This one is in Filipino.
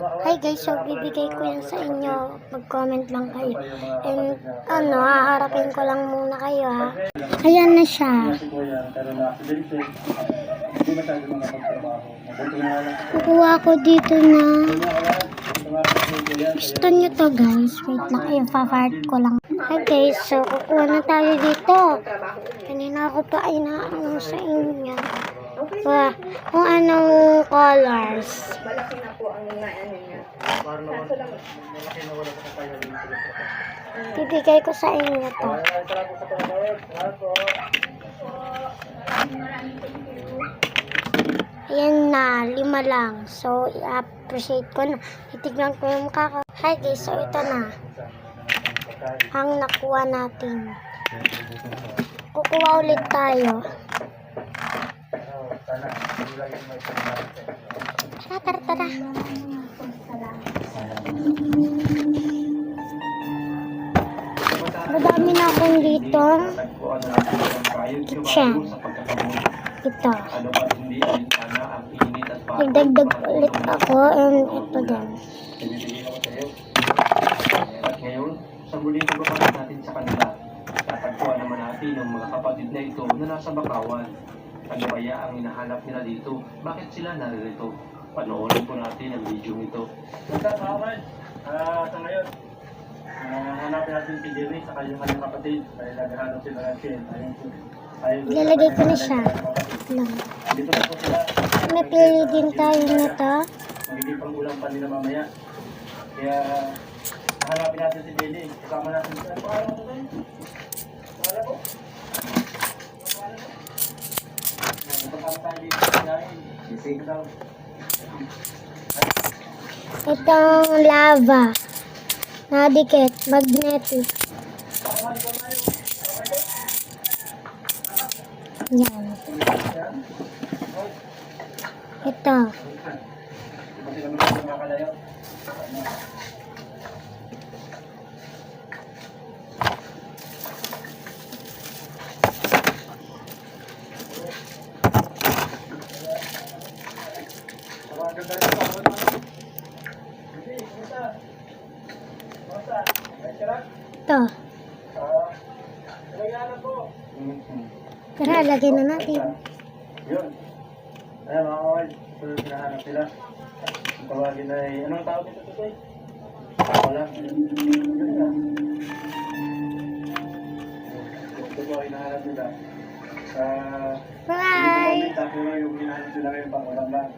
Hi guys, so bibigay ko yan sa inyo. Mag-comment lang kayo. And haharapin ko lang muna kayo ha. Ayan na siya. Kukuha ko dito na. Gusto nyo to guys. Wait lang, i-fart ko lang. Hi guys, so kukuha na tayo dito. Kanina ako pa inaano sa inyo. Kung anong colors. Malaki na po ang ano niya. Bibigay ko sa inyo to. Ayan na, 5 lang. So, i-appreciate ko na. Titignan ko yung mukha ko. Hi guys, so ito na. Ang nakuha natin. Kukuha ulit tayo. Tara. Madami na akong dito. Kitchen. Ito. Nagdagdag ulit ako and ito din. At ngayon, sa muling pagbabalas natin sa kanila, natagpuan naman natin ang mga kapatid na ito na nasa Bakawan. Ano kaya ang hinahanap nila dito? Bakit sila naririto? Panoorin po natin ang video nito. Magkakawan, sa ngayon, hanapin natin si Jerry sa kanyang kapatid. Dahil naghahanap sila natin. Ilalagay ko na siya. Dito na po sila. May pili din tayo nito. Magiging pangulang pa nila mamaya. Kaya hanapin natin si Jerry. Kasama natin sila. Pangalan mo tayo? Pangalan po? Napasama tayo dito sa dahil. Sisig daw. Itong lava. Nadikit. Magnetic. Yan. Ito. Ito. Tara, lagay na natin. Yun. Ayan mga kawal. So, hinahanap sila. Ang tawagin ay, anong tawag ito tutoy? Wala. Ito po ay hinahanap nila. Bye! Pero yung hinahanap sila ngayon pang walang lang.